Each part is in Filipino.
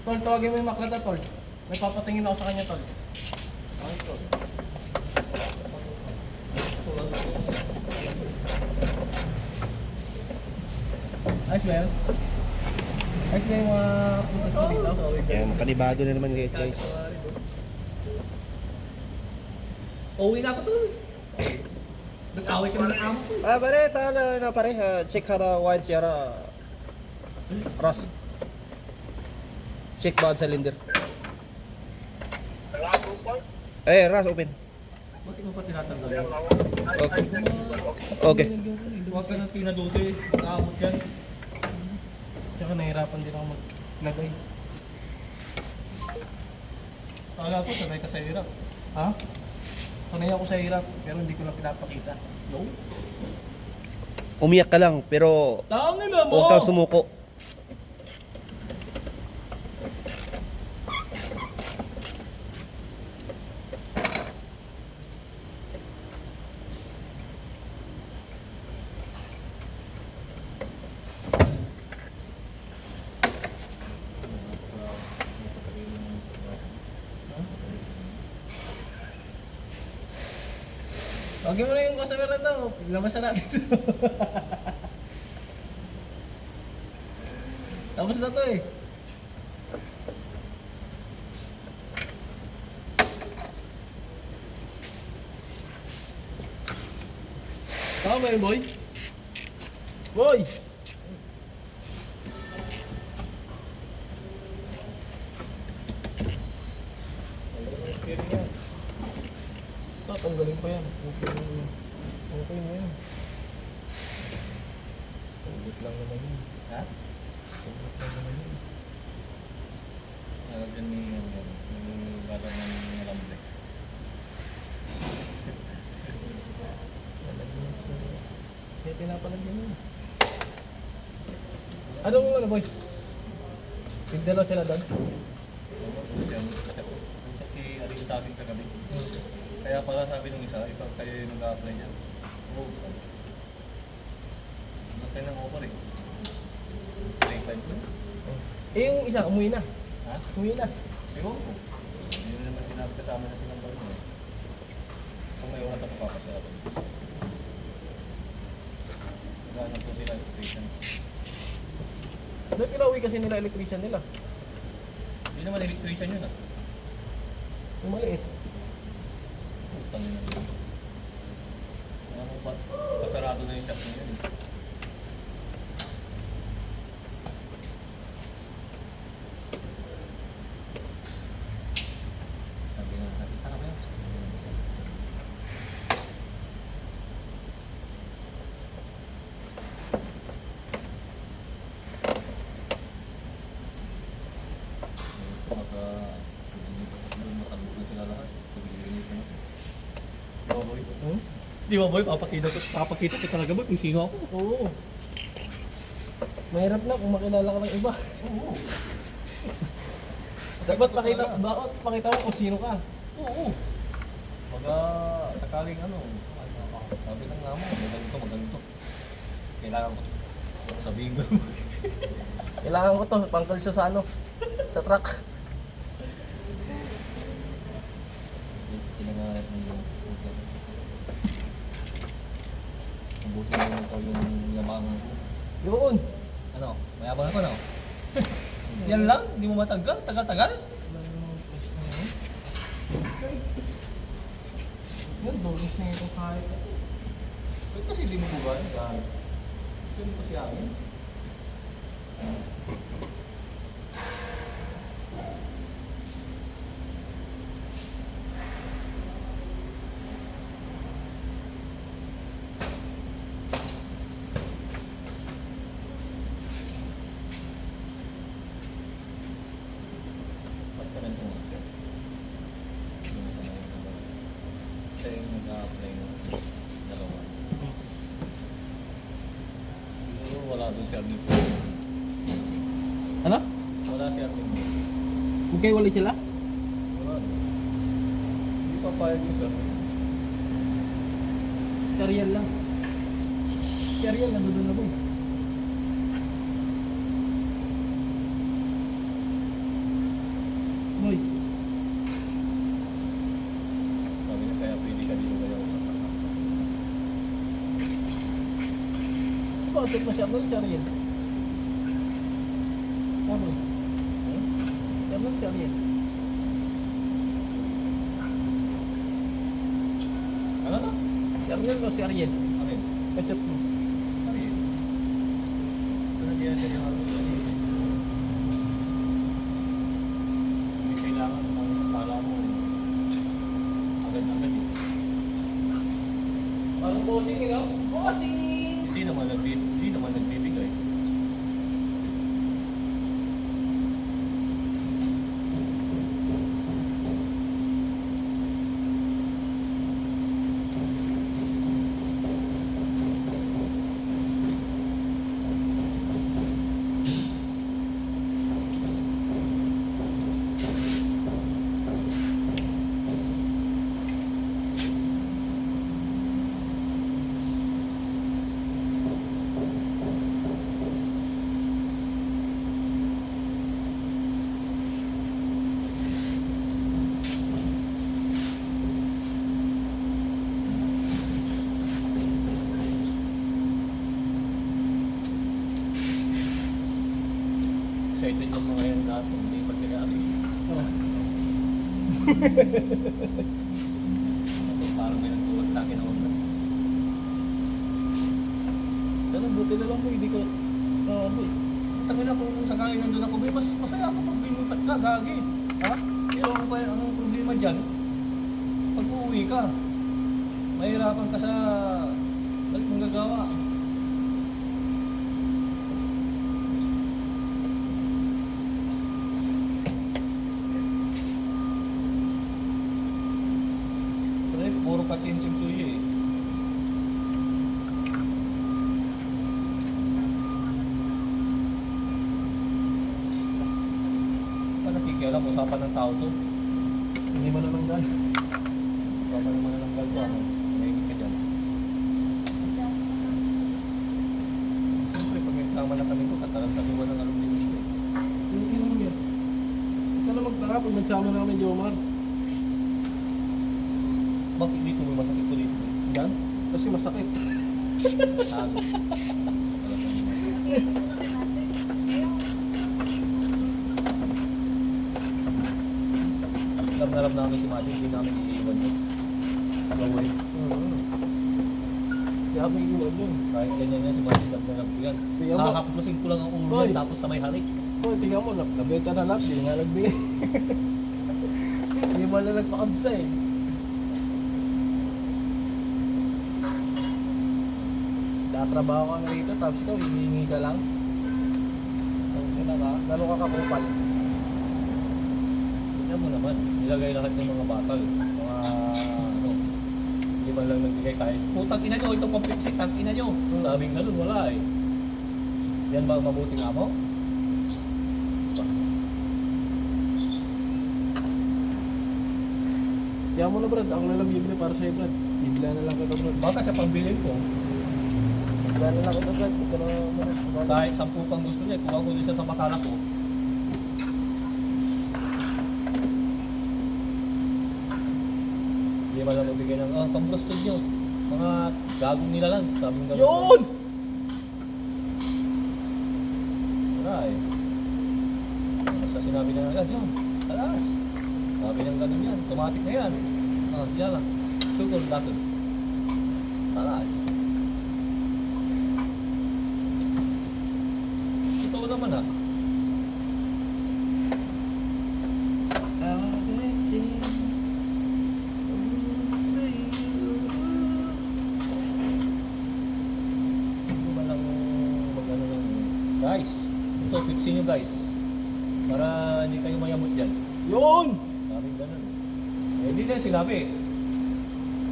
Tol, tawagin mo yung maklata, tol. May papatingin ako sa kanya, tol. Ay, tol. Ayos ba yun? Ayos ba yung mga putas ko dito? Yan, panibado na naman guys. Uwi na ako tol. Nag-away kami ng amo ko. Pare, tala na pare. Check how the wines yara. Ras. Check bawat cylinder. Ras open. Bakit mo pa tinatanggal? Okay. Okay. Huwag ka ng tinadose. Nakaabot yan. Tsaka nahirapan din ako maglagay. Kala ko sanay ka sa hirap. Ha? Sanay ako sa hirap, pero hindi ko lang pinapakita. No? Umiyak ka lang, pero Tangin na mo! huwag kang sumuko. Tawagin mo na yung customer na to. Labas na natin ito. Tapos na to eh. Tama ba yun, boy? Boy! Tatanggalin pa yan. Okay na yan. Tunggot lang naman yun. Ha? Tunggot lang naman yun. Nalagyan ni balang ng malambre. Kaya pinapalagyan yun. Anong ano, boy? Tigdalo sila doon? Si Arin sa akin kagabi. Kaya pala sabi nung isa, ikaw kayo yung nag-a-apply niya. Oo. Nagtay ng offer eh. 3.5 lang. Eh, yung isa, umuwi na. Ha? Umuwi na. Ewan ko. Hindi mo naman sinabi kasama na silang bago eh. Kung may oras ako papasya ako. Naghanap ko sila station. Doon pinauwi kasi nila electrician nila. Hindi naman electrician yun ah. Yung maliit. Utang yun ah. Ano pa? Pasarado na yung shop niya yun eh. Sabi nga, nakita ka ba yun? Di ba boy, papakita ko talaga boy kung sino ako. Oo. Mahirap na kung makilala ka ng iba. Oo. Dapat pakita mo kung sino ka. Oo. Baga sakaling ano, sabi ng nga mo, maganto. Kailangan ko sabihin ko. Kailangan ko to, pangkalso sa ano, sa truck. Pinangarap mo yung mabuti mo ito yung yamangan ko. Yun. Ano, mayabang ako no? Yan lang, hindi mo matanggal, tagal-tagal. Yun, bonus na ito kahit. Ba't kasi hindi mo buwan? Dahil yun kasi amin. Pagkaganto nga siya. Siya yung nag-a-apply ng dalawa. Siguro wala doon si Armin. Ano? Wala si Armin. Kung kayo wali sila? Wala. Hindi pa payag yung si Armin. Ariel lang. Si Ariel nandun na boy. Pasok na siya nun, siya rin. Ano? Siya nun, siya rin. Ano na? Si Ariel o si Ariel? Ano yun? Kachat mo. Ano yun? Ano diyan siya yung ano? Hindi kailangan ang pala mo. Agad-agad eh. Parang bossing, no? Bossing! Hindi naman nagbibigay. Excited yung mga yan lahat. Hindi pagkakali. Oh. Parang may nagtuwag sa akin ako. Sana buti na lang po, hindi ko ano eh. Sabi na kung sakaling nandun ako, may mas masaya ako pag binutat ka, gagi. Ha? Pero ano ba anong problema dyan? Pag uuwi ka, mahirapan ka sa balik mong gagawa. Pero puro katinsin to eh. Nakikialam, usapan ng tao to. Hindi mo na nanggal. Usapan ng manananggal to, ano? Nahingit ka dyan. Siyempre, pag may kasama na kami ko, katalang-taluan ng alumni nito. Hindi mo yan. Ito na magtara pag nagsama na kami, Jomar. Bakit dito may masakit ko dito? Yan? Kasi masakit. Talo. Alam na alam namin si Magic, hindi namin iiwan yun. Gawin. Kaya kami iwan yun. Kahit ganyan yan, si Magic alam na alam ko yan. Kaya mo- Nakakaplusin ko lang ang ulo Hoy. yan, tapos sa may halik. Oh, tingnan mo, nabenta na lahat, hindi nga nagbigay. Hindi mo na nagpa-absa eh. Tatrabaho ka na rito, tapos ikaw, hihingi ka lang. Lalo ka kakupal. Tignan mo naman, nilagay lahat ng mga batal. Mga ano, hindi man lang nagbigay kahit. Putang ina nyo, itong complete tang ina nyo. Sabing ganun, wala eh. Yan ba ang mabuting amo? Kaya mo na Brad, ako na lang bibili para sa'yo Brad. Bibila na lang kita Brad. Baka siya pang bilhin ko. Bibila na lang kita Brad. Ito na muna. Kahit 10 pang gusto niya, kuha ko din siya sa makala ko. Hindi man lang magbigay ng, pang gusto nyo. Mga gagong nila lang, sabi ng ganun. Yun! Wala eh. Basta sinabi na agad, yun, alas. Sabi ng ganun yan, automatic na yan. Diyan lang. Sugol, dato. Alas. Totoo naman ha. Hindi ba lang mag-ano lang. Guys, ito, tipsin nyo guys. Para hindi kayo mayamot dyan. Yun! Sabi ganun. Eh, hindi na sinabi.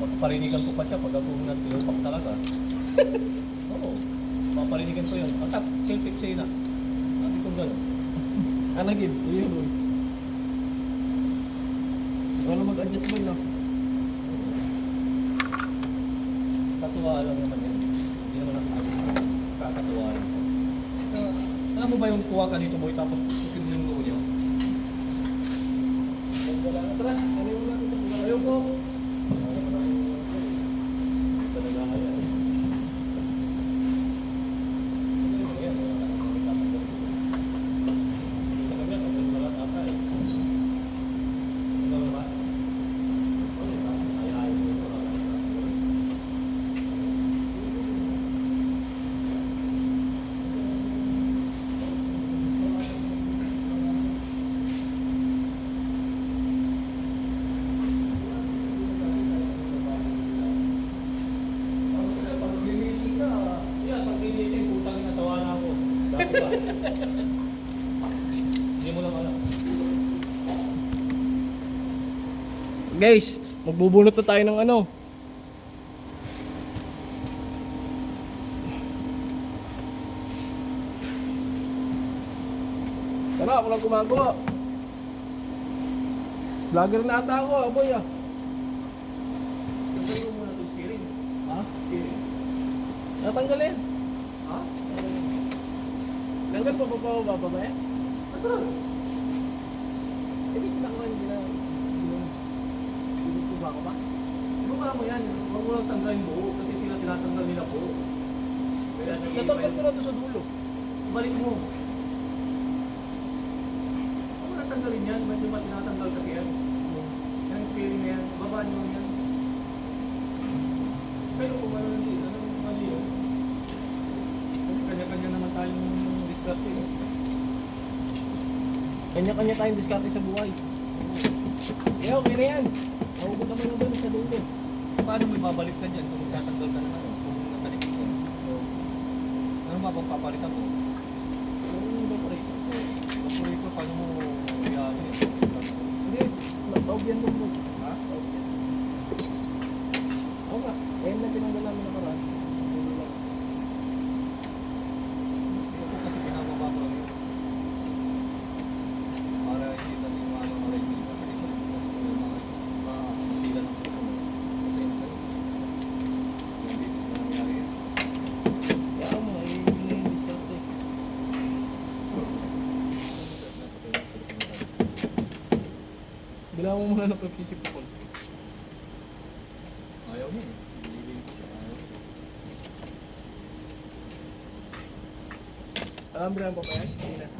Magparinigan ko pa siya pag ako nag-iupak talaga. Oo. Paparinigan ko yun. Ang tap, self-tipsin na. Sabi ko gano'n. Anagid, yun Roy. Ikaw na mag-adjust mo no? Katuwa lang naman yan. Hindi naman ako kakatuwa rin. Alam mo ba yung kuha ka dito boy tapos tukin mo yung loo niya? Tara, ano yung natin ito? Ayaw po! Hindi mo lang alam. Guys, magbubunot na tayo ng ano. Tara, ako lang gumagawa. Vlogger na ata ako, aboy ah. Tanggalin mo muna itong steering. Ha? Steering. Natanggalin. Ha? Tanggal pa ba ba eh? Tanggal. Hindi kinakaman, hindi na. Hindi ko ba ako ba? Ibaba mo yan. Huwag mo lang tanggalin buo kasi sila tinatanggal nila buo. Kaya Natanggal ko na doon sa dulo. balik mo. Huwag mo lang tanggalin yan. Medyo ba tinatanggal kasi yan? Yan steering na yan. Babaan nyo lang yan. Pero kung ano hindi, anong mali yun? Kasi kanya-kanya naman tayong discard eh. Kanya-kanya tayong diskarte sa buhay. Kaya okay na yan. Mahugot naman yung doon sa dulo. Paano mo ibabalik ka dyan kung magtatanggal ka naman kung natalikik ka? Ano ba bang papalitan mo? Ano yung evaporator? Operator, paano mo iyan yun? Hindi, taob yan doon doon. Ha? Taob yan. Oo nga, ayun na tinanggal namin nakaraan. Dulo lang. Ito kasi pinababa ko lang yun. Para hindi na yung mga maligis pa kasi yung mga sila ng suko mo. Kasi yun kayo. Yung dito na nangyari yun. Kaya mo, yun yung diskarte. Bilang mo muna ng pag-isip ko. Ayaw niya eh. Nililin ko siya. Ayaw. Alam mo rin pa ba yan? Hindi na.